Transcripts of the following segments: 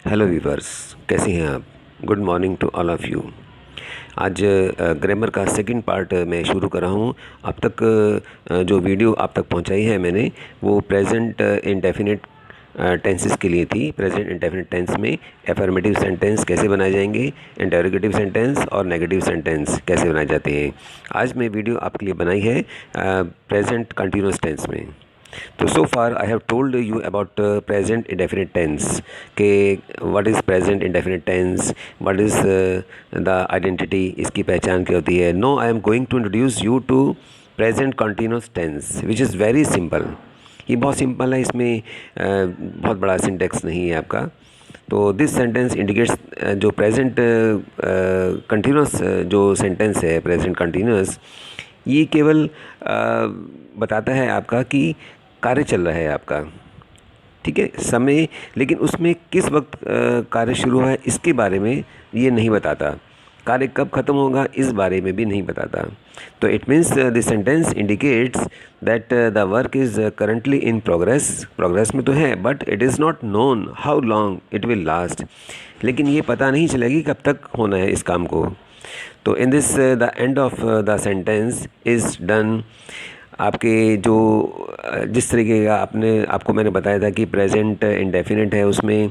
Hello viewers, कैसे हैं आप। Good morning to all of you. आज ग्रामर का सेकंड पार्ट मैं शुरू कर रहा हूँ। अब तक जो वीडियो आप तक पहुँचाई है मैंने, वो प्रेजेंट इंडेफिनिट टेंसेस के लिए थी। प्रेजेंट इंडेफिनिट टेंस में एफर्मेटिव सेंटेंस कैसे बनाए जाएंगे, इंटरोगेटिव सेंटेंस और नेगेटिव सेंटेंस कैसे बनाए जाते हैं। आज मैं वीडियो आपके लिए बनाई है प्रेजेंट कंटिन्यूस टेंस में। तो so far I have told you about present indefinite tense के what is present indefinite tense, what is the identity, इसकी पहचान क्या होती है। No, I am going to introduce you to present continuous tense which is very simple. ये बहुत simple है, इसमें बहुत बड़ा सिंटेक्स नहीं है आपका। तो दिस सेंटेंस इंडिकेट्स जो प्रेजेंट कंटिन्यूस जो सेंटेंस है प्रेजेंट कंटिन्यूस, ये केवल बताता है आपका कि कार्य चल रहा है आपका, ठीक है, समय। लेकिन उसमें किस वक्त कार्य शुरू है इसके बारे में ये नहीं बताता। कार्य कब ख़त्म होगा इस बारे में भी नहीं बताता। तो it means this sentence indicates that the work is currently in progress. Progress में तो है, but it is not known how long it will last. लेकिन ये पता नहीं चलेगी कब तक होना है इस काम को। तो in this the end of the sentence is done. आपके जो जिस तरीके का आपको मैंने बताया था कि प्रेजेंट इंडेफिनिट है, उसमें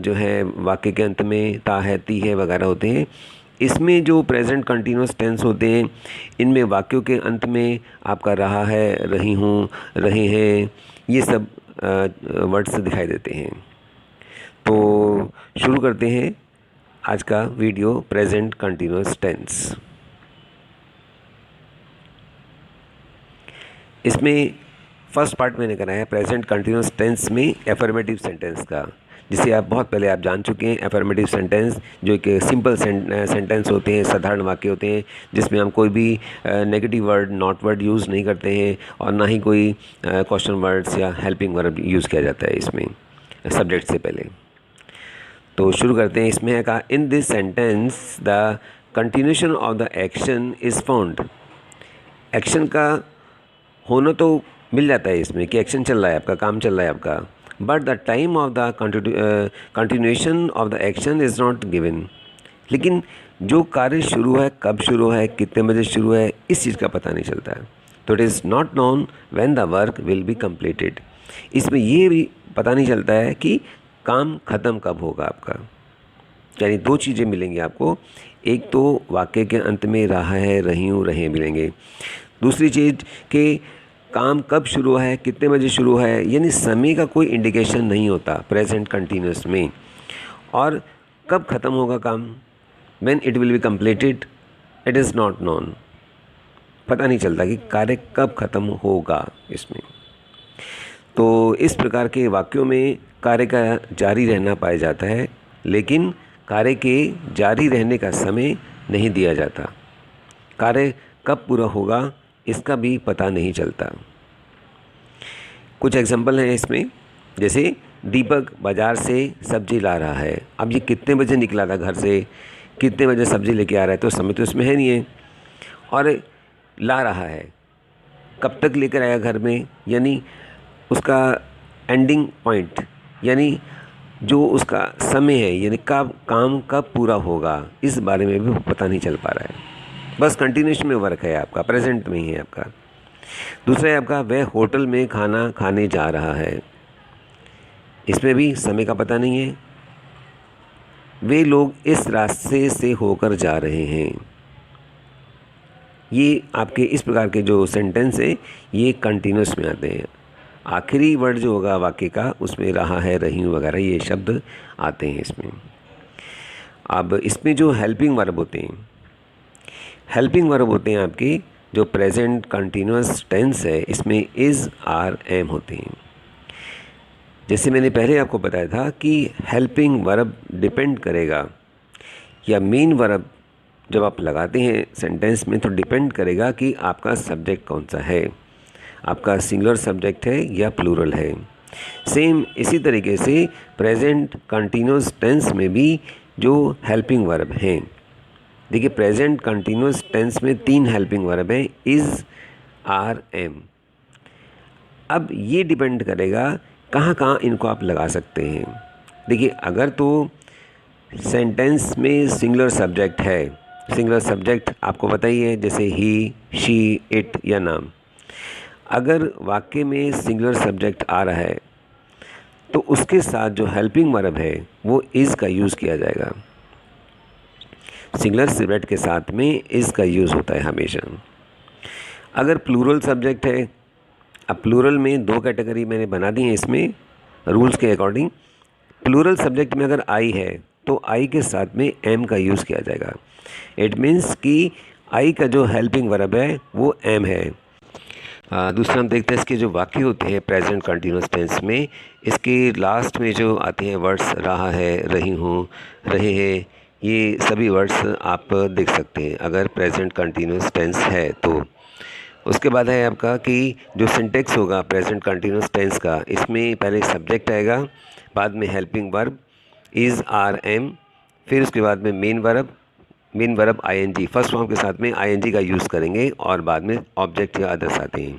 जो है वाक्य के अंत में ता है, ती है वगैरह होते हैं। इसमें जो प्रेजेंट कंटिन्यूस टेंस होते हैं, इनमें वाक्यों के अंत में आपका रहा है, रही हूँ, रहे हैं, ये सब वर्ड्स दिखाई देते हैं। तो शुरू करते हैं आज का वीडियो प्रेजेंट कंटिन्यूस टेंस। इसमें फर्स्ट पार्ट मैंने करा है प्रेजेंट कंटिन्यूस टेंस में एफर्मेटिव सेंटेंस का, जिसे आप बहुत पहले आप जान चुके हैं। एफर्मेटिव सेंटेंस जो कि सिंपल सेंटेंस होते हैं, साधारण वाक्य होते हैं, जिसमें हम कोई भी negative word, not word use नहीं करते हैं, और ना ही कोई क्वेश्चन वर्ड्स या हेल्पिंग वर्ब यूज़ किया जाता है इसमें सब्जेक्ट से पहले। तो शुरू करते हैं। इसमें है कहा, in this sentence the continuation of the action is found. Action का होना तो मिल जाता है इसमें कि एक्शन चल रहा है आपका, काम चल रहा है आपका, but the time of the continuation of the action is not given. लेकिन जो कार्य शुरू है, कब शुरू है, कितने बजे शुरू है, इस चीज़ का पता नहीं चलता है। तो it is not known when the work will be completed. इसमें ये भी पता नहीं चलता है कि काम ख़त्म कब होगा आपका। यानी दो चीज़ें मिलेंगी आपको, एक तो वाक्य के अंत में रहा है, रही हूँ, रहे मिलेंगे। दूसरी चीज़ कि काम कब शुरू है, कितने बजे शुरू है, यानी समय का कोई इंडिकेशन नहीं होता प्रेजेंट कंटिन्यूस में। और कब ख़त्म होगा काम, when it will be completed, it is not known. पता नहीं चलता कि कार्य कब ख़त्म होगा इसमें। तो इस प्रकार के वाक्यों में कार्य का जारी रहना पाया जाता है, लेकिन कार्य के जारी रहने का समय नहीं दिया जाता। कार्य कब पूरा होगा इसका भी पता नहीं चलता। कुछ एग्जांपल हैं इसमें, जैसे दीपक बाज़ार से सब्ज़ी ला रहा है। अब ये कितने बजे निकला था घर से, कितने बजे सब्ज़ी लेके आ रहा है, तो समय तो इसमें है नहीं है। और ला रहा है, कब तक लेकर आया घर में, यानी उसका एंडिंग पॉइंट, यानी जो उसका समय है, यानी कब काम कब पूरा होगा, इस बारे में भी पता नहीं चल पा रहा है। बस कंटिन्यूशन में वर्क है आपका, प्रेजेंट में ही है आपका। दूसरा है आपका, वह होटल में खाना खाने जा रहा है। इसमें भी समय का पता नहीं है। वे लोग इस रास्ते से होकर जा रहे हैं। ये आपके इस प्रकार के जो सेंटेंस है, ये कंटिन्यूस में आते हैं। आखिरी वर्ड जो होगा वाक्य का, उसमें रहा है, रही हूँ वगैरह ये शब्द आते हैं इसमें। अब इसमें जो हेल्पिंग वर्ब होते हैं, हेल्पिंग वर्ब होते हैं आपके जो प्रेजेंट कंटिन्यूस टेंस है, इसमें इज़, आर, एम होते हैं। जैसे मैंने पहले आपको बताया था कि हेल्पिंग वर्ब डिपेंड करेगा, या मेन वर्ब जब आप लगाते हैं सेंटेंस में तो डिपेंड करेगा कि आपका सब्जेक्ट कौन सा है, आपका सिंगुलर सब्जेक्ट है या प्लूरल है। सेम इसी तरीके से प्रेजेंट कंटिन्यूस टेंस में भी जो हेल्पिंग वर्ब हैं, देखिए प्रेजेंट कंटिन्यूस टेंस में 3 हेल्पिंग वर्ब हैं, इज़, आर, एम। अब ये डिपेंड करेगा कहाँ कहाँ इनको आप लगा सकते हैं। देखिए, अगर तो सेंटेंस में सिंगुलर सब्जेक्ट है, सिंगुलर सब्जेक्ट आपको पता ही है, जैसे ही, शी, इट या नाम। अगर वाक्य में सिंगुलर सब्जेक्ट आ रहा है तो उसके साथ जो हेल्पिंग वर्ब है वो इज़ का यूज़ किया जाएगा। सिंगुलर सब्जेक्ट के साथ में इज़ का यूज़ होता है हमेशा। अगर प्लूरल सब्जेक्ट है, अब प्लूरल में दो कैटेगरी मैंने बना दी है इसमें रूल्स के अकॉर्डिंग। प्लूरल सब्जेक्ट में अगर आई है तो आई के साथ में एम का यूज़ किया जाएगा। इट मीन्स कि आई का जो हेल्पिंग वर्ब है वो एम है। दूसरा हम देखते हैं इसके जो वाक्य होते हैं प्रेजेंट कंटिन्यूस टेंस में, इसके लास्ट में जो आते हैं वर्ड्स रहा है, रही हूँ, रहे हैं, ये सभी वर्ड्स आप देख सकते हैं अगर प्रेजेंट कंटिन्यूस टेंस है तो। उसके बाद है आपका कि जो सिंटेक्स होगा प्रेजेंट कंटिन्यूस टेंस का, इसमें पहले सब्जेक्ट आएगा, बाद में helping verb is, are, am, फिर उसके बाद में main verb ING, first form के साथ में आईएनजी का यूज़ करेंगे और बाद में ऑब्जेक्ट या अदर्स आते हैं।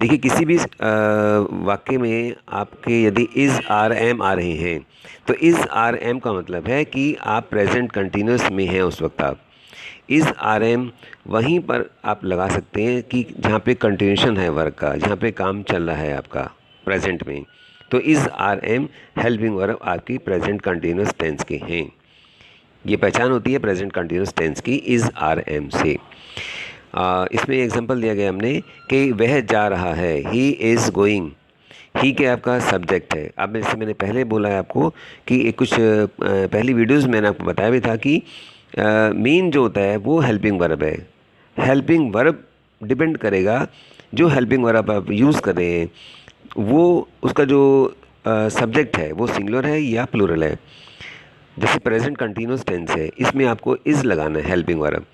देखिए, किसी भी वाक्य में आपके यदि इज़, आर, एम आ रहे हैं तो इज़, आर, एम का मतलब है कि आप प्रेजेंट कंटिन्यूस में हैं उस वक्त। आप इज़, आर, एम वहीं पर आप लगा सकते हैं कि जहाँ पे कंटिन्यूशन है वर्क का, जहाँ पे काम चल रहा है आपका प्रेजेंट में, तो is, are, am helping verb आपकी प्रेजेंट कंटिन्यूस टेंस के हैं। ये पहचान होती है प्रेजेंट कंटिन्यूस टेंस की इज़, आर, एम से। इसमें एग्जांपल दिया गया हमने कि वह जा रहा है, ही इज़ गोइंग। ही के आपका सब्जेक्ट है। अब जैसे मैंने पहले बोला है आपको कि एक कुछ पहली वीडियोस मैंने आपको बताया भी था कि मेन जो होता है वो हेल्पिंग वर्ब है। हेल्पिंग वर्ब डिपेंड करेगा, जो हेल्पिंग वर्ब आप यूज़ कर रहे हैं वो उसका जो सब्जेक्ट है वो सिंगुलर है या प्लूरल है। जैसे प्रेजेंट कंटिन्यूस टेंस है, इसमें आपको इज़ लगाना है हेल्पिंग वर्ब,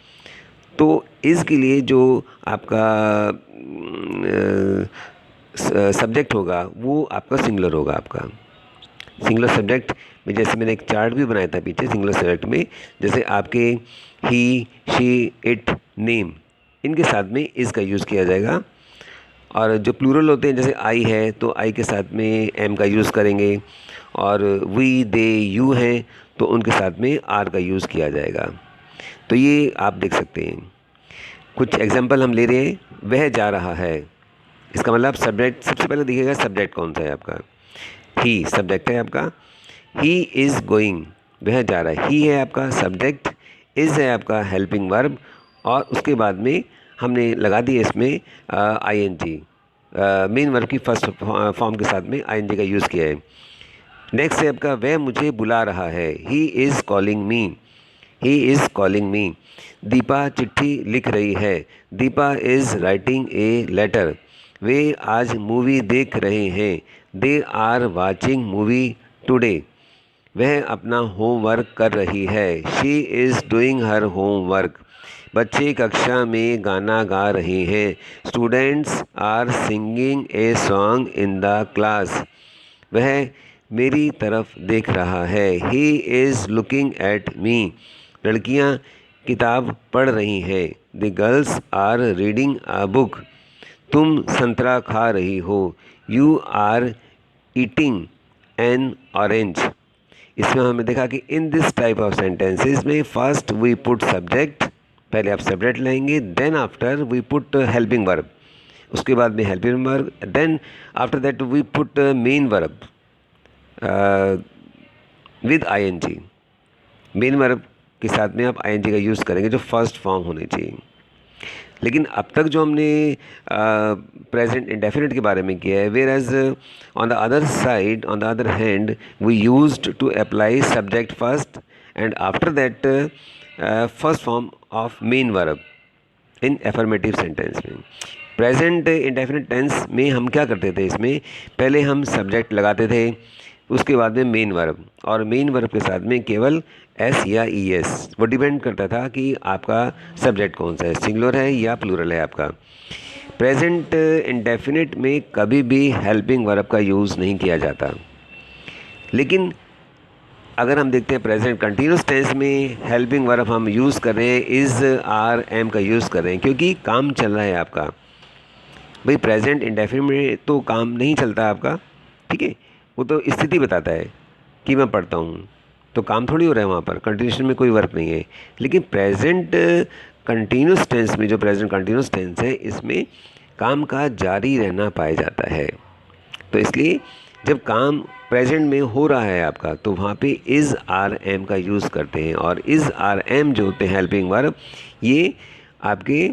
तो इज़ के लिए जो आपका सब्जेक्ट होगा वो आपका सिंगुलर होगा। आपका सिंगुलर सब्जेक्ट में जैसे मैंने एक चार्ट भी बनाया था पीछे सिंगुलर सब्जेक्ट में, जैसे आपके ही, शी, इट, नेम, इनके साथ में इज़ का यूज़ किया जाएगा। और जो प्लूरल होते हैं जैसे आई है तो आई के साथ में एम का यूज़ करेंगे, और वी, दे, यू हैं तो उनके साथ में आर का यूज़ किया जाएगा। तो ये आप देख सकते हैं। कुछ एग्जांपल हम ले रहे हैं। वह जा रहा है, इसका मतलब सब्जेक्ट सबसे पहले दिखेगा सब्जेक्ट कौन सा है आपका, ही सब्जेक्ट है आपका। ही इज़ गोइंग, वह जा रहा है, ही है आपका सब्जेक्ट, इज़ है आपका हेल्पिंग वर्ब, और उसके बाद में हमने लगा दी इसमें आईएनजी, मेन वर्ब की फर्स्ट फॉर्म के साथ में आईएनजी का यूज़ किया है। नेक्स्ट है आपका वह मुझे बुला रहा है, he is calling me, he is calling me. Deepa चिट्ठी लिख रही है, Deepa is writing a letter. वे आज मूवी देख रहे हैं, they are watching movie today. वह अपना होमवर्क कर रही है, she is doing her homework. बच्चे कक्षा में गाना गा रहे हैं, students are singing a song in the class. वह मेरी तरफ देख रहा है, ही इज़ लुकिंग एट मी। लड़कियां किताब पढ़ रही हैं, the girls are reading a book. तुम संतरा खा रही हो, you are eating an orange. इसमें हमने देखा कि in this type of sentences में फर्स्ट वी पुट सब्जेक्ट, पहले आप सब्जेक्ट लाएंगे, then after we put helping verb, उसके बाद में helping verb, then after that we put main verb with ING. Main verb के साथ में आप आईएनजी का यूज़ करेंगे जो फर्स्ट फॉर्म होने चाहिए। लेकिन अब तक जो हमने प्रेजेंट इंडेफिनिट के बारे में किया है, whereas on the other side, on the other hand we used to apply subject first and after that first form of main verb in affirmative sentence में। प्रेजेंट इंडेफिनिट टेंस में हम क्या करते थे, इसमें पहले हम सब्जेक्ट लगाते थे, उसके बाद में मेन वर्ब, और मेन वर्ब के साथ में केवल एस या ई एस, वो डिपेंड करता था कि आपका सब्जेक्ट कौन सा है, सिंगुलर है या प्लूरल है आपका। प्रेजेंट इंडेफिनिट में कभी भी हेल्पिंग वर्ब का यूज़ नहीं किया जाता। लेकिन अगर हम देखते हैं प्रेजेंट कंटिन्यूस टेंस में हेल्पिंग वर्ब हम यूज़ कर रहे हैं, इज़, आर, एम का यूज़ कर रहे हैं क्योंकि काम चल रहा है आपका। भाई प्रेजेंट इंडेफिनिट में तो काम नहीं चलता आपका, ठीक है, वो तो स्थिति बताता है। कि मैं पढ़ता हूँ, तो काम थोड़ी हो रहा है वहाँ पर, कंटिन्यूशन में कोई वर्क नहीं है। लेकिन प्रेजेंट कंटिन्यूस टेंस में, जो प्रेजेंट कंटिन्यूस टेंस है, इसमें काम का जारी रहना पाया जाता है। तो इसलिए जब काम प्रेजेंट में हो रहा है आपका, तो वहाँ पे इज़ आर एम का यूज़ करते हैं। और इज़ आर एम जो होते हैं हेल्पिंग वर्ब, ये आपके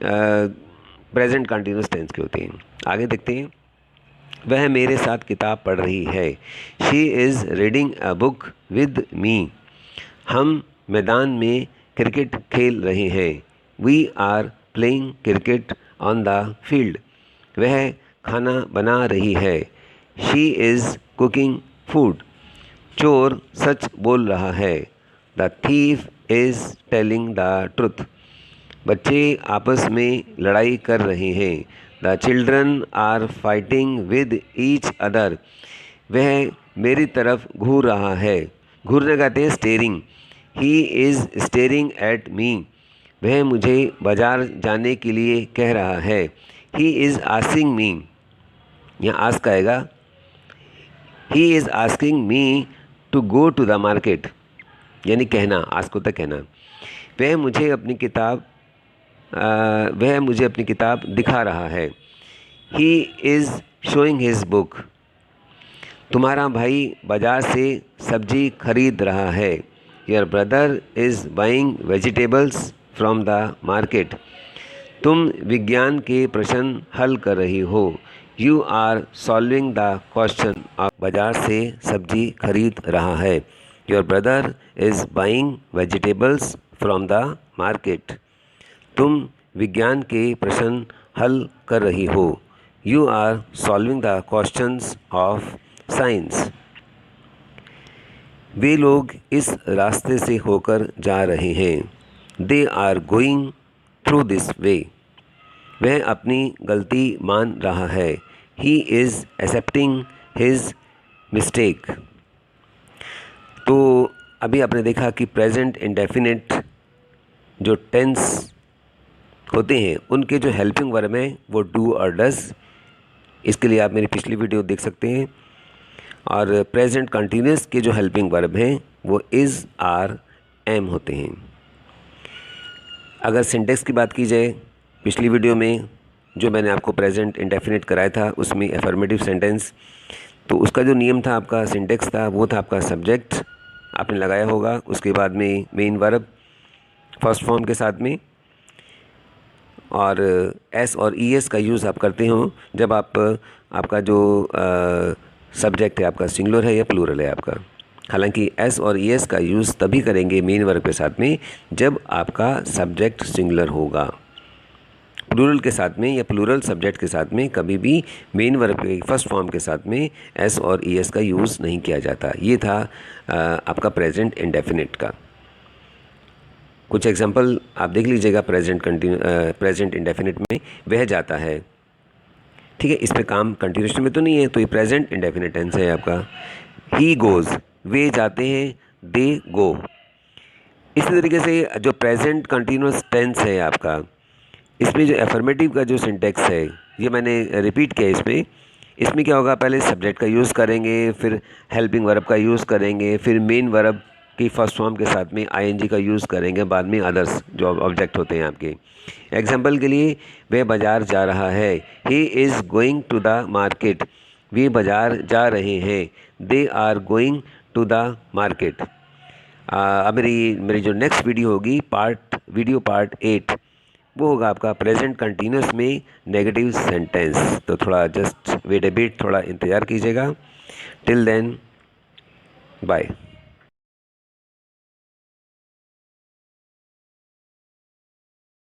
प्रेजेंट कंटिन्यूस टेंस के होते हैं। आगे देखते हैं। वह मेरे साथ किताब पढ़ रही है। She is reading a book with me. हम मैदान में क्रिकेट खेल रहे हैं। We are playing cricket on the field. वह खाना बना रही है। She is cooking food. चोर सच बोल रहा है। The thief is telling the truth. बच्चे आपस में लड़ाई कर रहे हैं। The children are fighting with each other. वह मेरी तरफ घूर रहा है। घूरने कहते हैं staring. He is staring at me. वह मुझे बाजार जाने के लिए कह रहा है। ही इज़ आस्किंग मी, यहाँ आस्क आएगा। He is asking me to go to the market, यानी कहना, आस्क होता कहना। वह मुझे अपनी किताब वह मुझे अपनी किताब दिखा रहा है। He is showing his book. तुम्हारा भाई बाजार से सब्जी खरीद रहा है। Your brother is buying vegetables from the market. तुम विज्ञान के प्रश्न हल कर रही हो। You are solving the question. बाजार से सब्जी खरीद रहा है। Your brother is buying vegetables from the market. तुम विज्ञान के प्रश्न हल कर रही हो। You are solving the questions of science. वे लोग इस रास्ते से होकर जा रहे हैं। They are going through this way. वह अपनी गलती मान रहा है। He is accepting his mistake. तो अभी आपने देखा कि प्रेजेंट इंडेफिनिट जो टेंस होते हैं, उनके जो हेल्पिंग वर्ब हैं वो डू और डज। इसके लिए आप मेरी पिछली वीडियो देख सकते हैं। और प्रेजेंट कंटिन्यूस के जो हेल्पिंग वर्ब हैं वो इज़ आर एम होते हैं। अगर सिंटेक्स की बात की जाए, पिछली वीडियो में जो मैंने आपको प्रेजेंट इंडेफिनिट कराया था, उसमें एफर्मेटिव सेंटेंस, तो उसका जो नियम था, आपका सिंटेक्स था, वो था आपका सब्जेक्ट आपने लगाया होगा, उसके बाद में मेन वर्ब फर्स्ट फॉर्म के साथ में, और एस और ई एस का यूज़ आप करते हो जब आपका जो सब्जेक्ट है आपका सिंगुलर है या प्लूरल है आपका। हालांकि एस और ई एस का यूज़ तभी करेंगे मेन वर्ब के साथ में जब आपका सब्जेक्ट सिंगुलर होगा। प्लूरल के साथ में या प्लूरल सब्जेक्ट के साथ में कभी भी मेन वर्ब के फर्स्ट फॉर्म के साथ में एस और ई एस का यूज़ नहीं किया जाता। ये था आपका प्रेजेंट इंडेफिनिट का। कुछ एग्जांपल आप देख लीजिएगा। प्रेजेंट इंडेफिनिट में वह जाता है, ठीक है, इस पे काम कंटिन्यूशन में तो नहीं है, तो ये प्रेजेंट इंडेफिनिट टेंस है आपका। ही गोज़, वे जाते हैं, दे गो। इसी तरीके से जो प्रेजेंट कंटिन्यूस टेंस है आपका, इसमें जो एफर्मेटिव का जो सिंटेक्स है, ये मैंने रिपीट किया इसमें क्या होगा, पहले सब्जेक्ट का यूज़ करेंगे, फिर हेल्पिंग वर्ब का यूज़ करेंगे, फिर मेन वर्ब की फर्स्ट फॉर्म के साथ में आईएनजी का यूज़ करेंगे, बाद में अदर्स जो ऑब्जेक्ट होते हैं आपके। एग्जांपल के लिए, वह बाज़ार जा रहा है। He is going to the market. वे बाज़ार जा रहे हैं। They are going to the market. अब मेरी जो नेक्स्ट वीडियो होगी, पार्ट 8, वो होगा आपका प्रेजेंट कंटिन्यूस में नेगेटिव सेंटेंस। तो थोड़ा जस्ट वेट अ बिट, थोड़ा इंतज़ार कीजिएगा। Till then, bye.